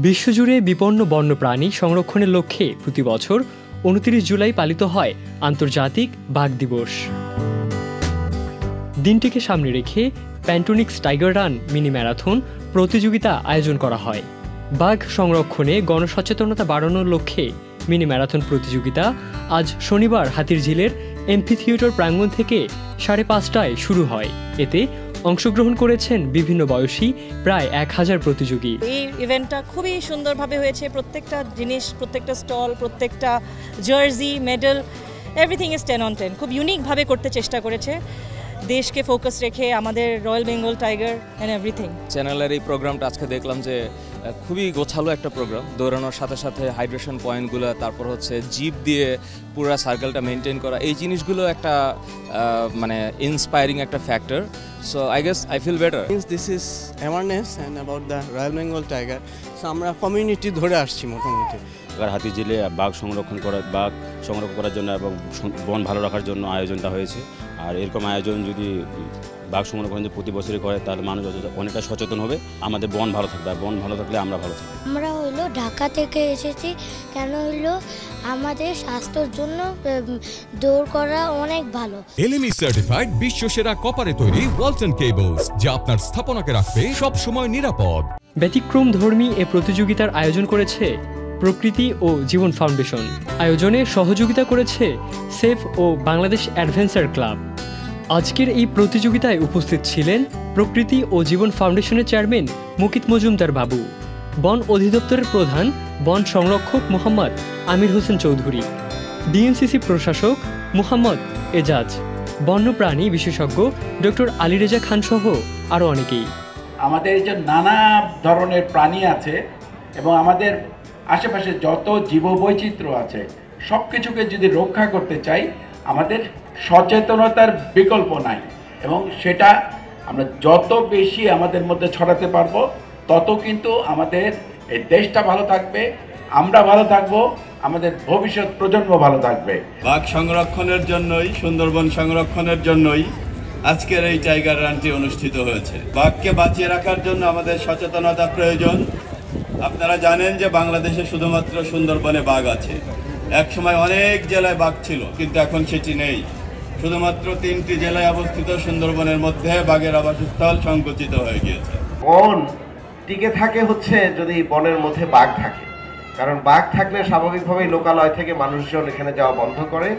বিশ্বজুড়ে বিপন্ন বন্যপ্রাণী সংরক্ষণের লক্ষ্যে প্রতি বছর ২৯ জুলাই পালিত হয় আন্তর্জাতিক বাঘ দিবস। দিনটিকে সামনে রেখে Pantonix tiger run mini marathon প্রতিযোগিতা আয়োজন করা হয়। বাঘ সংরক্ষণে গণসচেতনতা বাড়ানোর লক্ষ্যে মিনি ম্যারাথন প্রতিযোগিতা আজ শনিবার হাতিরঝিলের এমপি থিয়েটার প্রাঙ্গণ থেকে ৫:৩০টায় শুরু হয়। এতে অংশগ্রহণ করেছেন বিভিন্ন বয়সী প্রায় ১,০০০ প্রতিযোগী। এই ইভেন্টটা খুবই সুন্দরভাবে হয়েছে। প্রত্যেকটা জিনিস, প্রত্যেকটা স্টল, প্রত্যেকটা jersey, medal, everything is 10 on 10। খুব ইউনিকভাবে করতে চেষ্টা করেছে, দেশকে ফোকাস রেখে, আমাদের royal Bengal tiger and everything. চ্যানেলের এই প্রোগ্রামটা আজকে দেখলাম যে খুবই গোছালো একটা প্রোগ্রাম। দৌড়ানোর সাথে সাথে হাইড্রেশন পয়েন্টগুলো, তারপর হচ্ছে জিপ দিয়ে পুরো সার্কেলটা মেনটেন করা, এই জিনিসগুলো একটা মানে ইন্সপায়ারিং একটা factor. So I guess I feel better. This is awareness and about the royal Bengal tiger. So আমরা কমিউনিটি ধরে আসছি মোটামুটি। হাতিরঝিলে বাঘ সংরক্ষণ করার জন্য এবং বন ভালো রাখার জন্য আয়োজনটা হয়েছে। আর এরকম আয়োজন যদি বাঘ সংরক্ষণ প্রতি বছরই করে তাহলে মানুষ অনেকটা সচেতন হবে। আমাদের বন ভালো থাকবে, আর বন ভালো থাকলে আমরা ভালো থাকবো। আমরা ঢাকা থেকে এসেছি, কেন আমাদের স্বাস্থ্যের জন্য দৌড় করা অনেক ভালো। এলএমই সার্টিফাইড বিশ্বসেরা কপারে তৈরি ওয়ালটন কেবলস, যা আপনার স্থাপনাকে রাখবে সব সময় নিরাপদ। ব্যতিক্রম ধর্মী এ প্রতিযোগিতার আয়োজন করেছে প্রকৃতি ও জীবন ফাউন্ডেশন। আয়োজনে সহযোগিতা করেছে সেফ ও বাংলাদেশ অ্যাডভেঞ্চার ক্লাব। আজকের এই প্রতিযোগিতায় উপস্থিত ছিলেন প্রকৃতি ও জীবন ফাউন্ডেশনের চেয়ারম্যান মুকিত মজুমদার বাবু, বন অধিদপ্তরের প্রধান বন সংরক্ষক মোহাম্মদ আমির হোসেন চৌধুরী, ডিএনসিসি প্রশাসক মুহাম্মদ এজাজ, বন্যপ্রাণী বিশেষজ্ঞ ডক্টর আলী রেজা খান সহ আরও অনেকেই। আমাদের যে নানা ধরনের প্রাণী আছে এবং আমাদের আশেপাশে যত জীববৈচিত্র্য আছে, সব কিছুকে যদি রক্ষা করতে চাই, আমাদের সচেতনতার বিকল্প নাই। এবং সেটা আমরা যত বেশি আমাদের মধ্যে ছড়াতে পারবো, তত কিন্তু আমাদের এই দেশটা ভালো থাকবে, আমরা ভালো থাকবো, আমাদের ভবিষ্যৎ প্রজন্ম ভালো থাকবে। বাঘ সংরক্ষণের জন্যই, সুন্দরবন সংরক্ষণের জন্যই আজকের এই টাইগার রানটি অনুষ্ঠিত হয়েছে। বাঘকে বাঁচিয়ে রাখার জন্য আমাদের সচেতনতা প্রয়োজন। আপনারা জানেন যে বাংলাদেশে শুধুমাত্র সুন্দরবনে বাঘ আছে। একসময় অনেক জেলায় বাঘ ছিল, কিন্তু এখন সেটি নেই। শুধুমাত্র 3টি জেলায় অবস্থিত সুন্দরবনের মধ্যে বাঘের আবাসস্থল সংকুচিত হয়ে গিয়েছে। বন টিকে থাকে হচ্ছে যদি বনের মধ্যে বাঘ থাকে, কারণ বাঘ থাকলে স্বাভাবিকভাবেই লোকালয় থেকে মানুষজন এখানে যাওয়া বন্ধ করে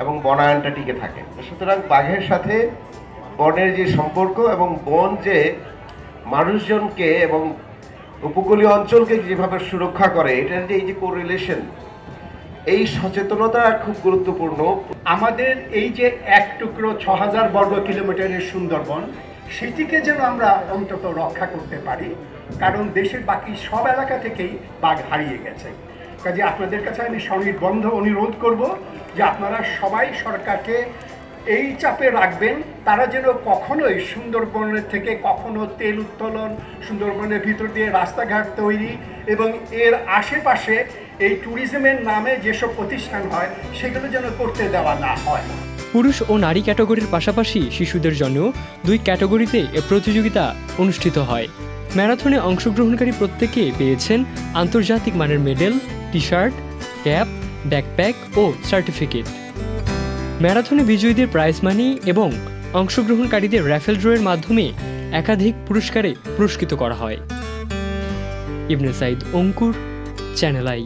এবং বনায়নটা টিকে থাকে। সুতরাং বাঘের সাথে বনের যে সম্পর্ক এবং বন যে মানুষজনকে এবং উপকূলীয় অঞ্চলকে যেভাবে সুরক্ষা করে, এটার যে এই যে কোরিলেশন, এই সচেতনতা খুব গুরুত্বপূর্ণ। আমাদের এই যে এক টুকরো ৬,০০০ বর্গ কিলোমিটারের সুন্দরবন, সেটিকে যেন আমরা অন্তত রক্ষা করতে পারি, কারণ দেশের বাকি সব এলাকা থেকেই বাঘ হারিয়ে গেছে। কাজে আপনাদের কাছে আমি সনির্বন্ধ অনুরোধ করব যে আপনারা সবাই সরকারকে এই চাপে রাখবেন, তারা যেন কখনোই সুন্দরবনের থেকে কখনো তেল উত্তোলন, সুন্দরবনের ভিতর দিয়ে রাস্তাঘাট তৈরি এবং এর আশেপাশে এই ট্যুরিজমের নামে যেসব প্রতিষ্ঠান হয়, সেগুলো যেন করতে দেওয়া না হয়। পুরুষ ও নারী ক্যাটাগরির পাশাপাশি শিশুদের জন্য 2 ক্যাটাগরিতে এ প্রতিযোগিতা অনুষ্ঠিত হয়। ম্যারাথনে অংশগ্রহণকারী প্রত্যেকে পেয়েছেন আন্তর্জাতিক মানের medal, T shirt, cap, backpack ও সার্টিফিকেট। ম্যারাথনে বিজয়ীদের প্রাইজ মানি এবং অংশগ্রহণকারীদের র্যাফেল ড্রয়ের মাধ্যমে একাধিক পুরস্কারে পুরস্কৃত করা হয়। ইবনে সাইদ অঙ্কুর, চ্যানেল আই।